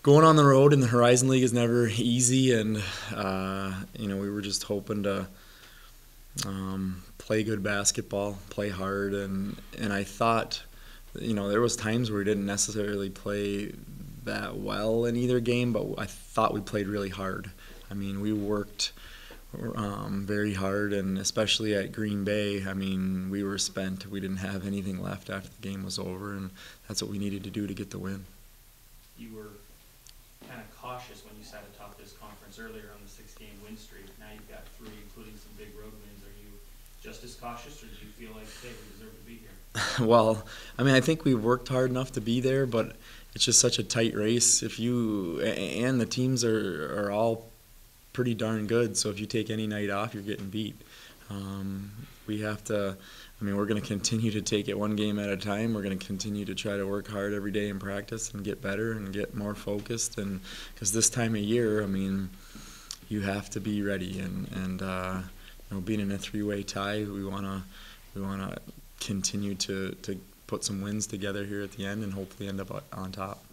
Going on the road in the Horizon League is never easy, and we were just hoping to play good basketball, play hard, and I thought, there was times where we didn't necessarily play that well in either game, but I thought we played really hard. I mean, we worked very hard, and especially at Green Bay, I mean, we were spent. We didn't have anything left after the game was over, and that's what we needed to do to get the win. You were kind of cautious when you sat atop this conference earlier on the 6-game win streak. Now you've got 3, including some big road wins. Are you just as cautious, or do you feel like, hey, we deserve to be here? Well, I mean, I think we worked hard enough to be there, but it's just such a tight race. And the teams are all pretty darn good, so if you take any night off, you're getting beat. We have to, I mean, we're going to continue to take it one game at a time. We're going to continue to try to work hard every day in practice and get better and get more focused. And because this time of year, I mean, you have to be ready. And being in a 3-way tie, we want to continue to put some wins together here at the end and hopefully end up on top.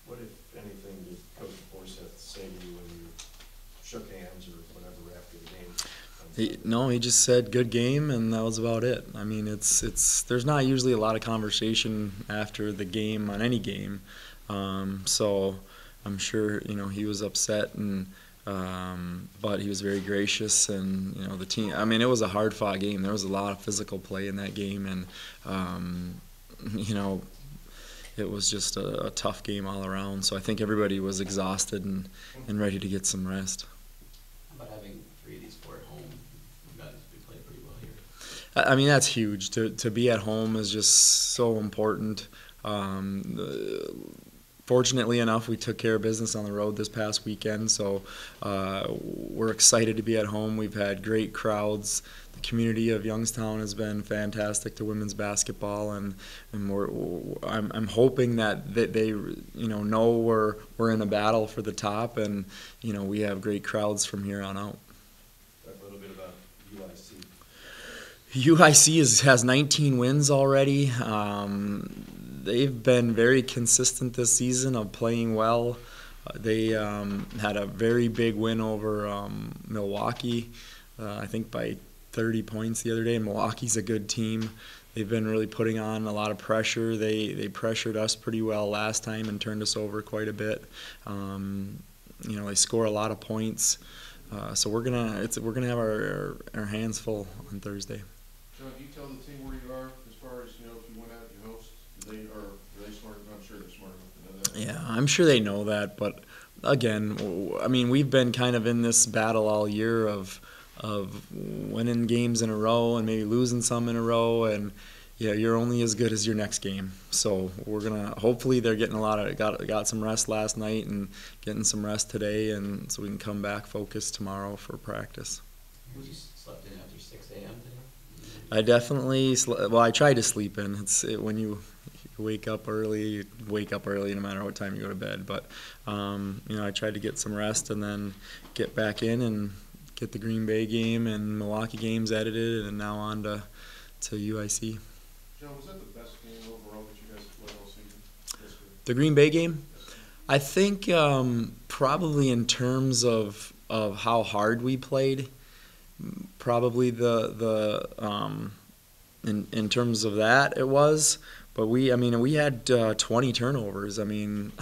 What, if anything, did Coach Forseth say to you when you shook hands or whatever after the game? He just said good game, and that was about it. I mean, there's not usually a lot of conversation after the game on any game, so I'm sure he was upset, and but he was very gracious, and the team. I mean, it was a hard-fought game. There was a lot of physical play in that game, and it was just a tough game all around. So I think everybody was exhausted and ready to get some rest. How about having 3 of these 4 at home? You guys, we played pretty well here. I mean, that's huge. To be at home is just so important. Fortunately enough, we took care of business on the road this past weekend, so we're excited to be at home. We've had great crowds. The community of Youngstown has been fantastic to women's basketball, and I'm hoping that they know we're in a battle for the top, and we have great crowds from here on out. Talk a little bit about UIC. UIC has 19 wins already. They've been very consistent this season of playing well. They had a very big win over Milwaukee, I think by 30 points the other day. Milwaukee's a good team. They've been really putting on a lot of pressure. They pressured us pretty well last time and turned us over quite a bit. They score a lot of points. So we're gonna have our hands full on Thursday. John, do you tell the team where you are as far as, if you went out and you host? Are they smart? I'm sure they're smart enough to know that. Yeah, I'm sure they know that, but again, I mean, we've been kind of in this battle all year of winning games in a row and maybe losing some in a row, and you're only as good as your next game. So hopefully they're getting got some rest last night and getting some rest today, and so we can come back focused tomorrow for practice. You slept in after 6 a.m. today? I definitely I tried to sleep in. When you wake up early no matter what time you go to bed. But I tried to get some rest and then get back in and get the Green Bay game and Milwaukee games edited, and now on to UIC. John, was that the best game overall that you guys have played all season? The Green Bay game? I think probably in terms of how hard we played, probably in terms of that it was. But we had 20 turnovers. I mean,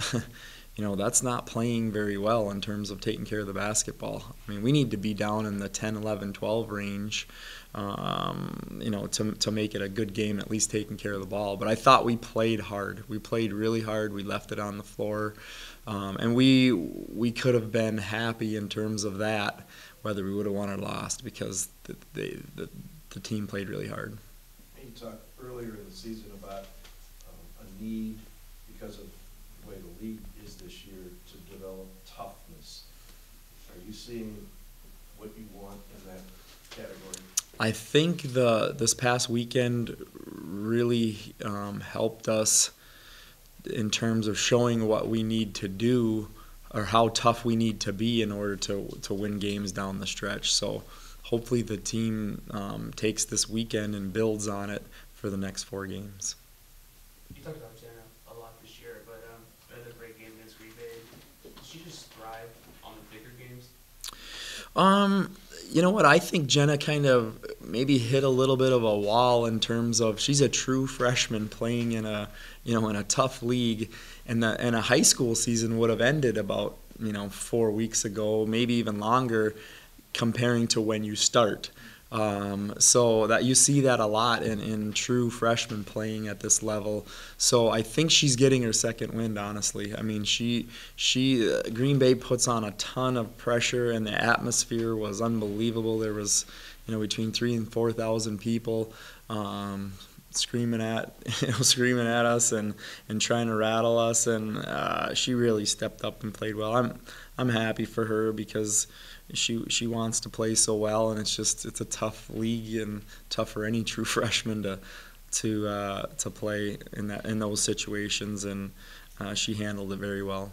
that's not playing very well in terms of taking care of the basketball. I mean, we need to be down in the 10, 11, 12 range, to make it a good game, at least taking care of the ball. But I thought we played hard. We played really hard. We left it on the floor. And we could have been happy in terms of that, whether we would have won or lost, because the team played really hard. You talked earlier in the season about a need, because of the way the league is this year, to develop toughness. Are you seeing what you want in that category? I think this past weekend really helped us in terms of showing what we need to do or how tough we need to be in order to win games down the stretch. So hopefully the team takes this weekend and builds on it for the next 4 games. You talked about Jenna a lot this year, but another great game against Green Bay. she just thrive on the bigger games? You know what? I think Jenna kind of maybe hit a little bit of a wall in terms of she's a true freshman playing in a in a tough league, and a high school season would have ended about 4 weeks ago, maybe even longer, comparing to when you start. So that you see that a lot in true freshmen playing at this level. So I think she's getting her second wind, honestly. I mean, she Green Bay puts on a ton of pressure, and the atmosphere was unbelievable. There was, between 3,000 and 4,000 people screaming at us and trying to rattle us, and she really stepped up and played well. I'm happy for her because she wants to play so well, and it's a tough league and tough for any true freshman to play in those situations, and she handled it very well.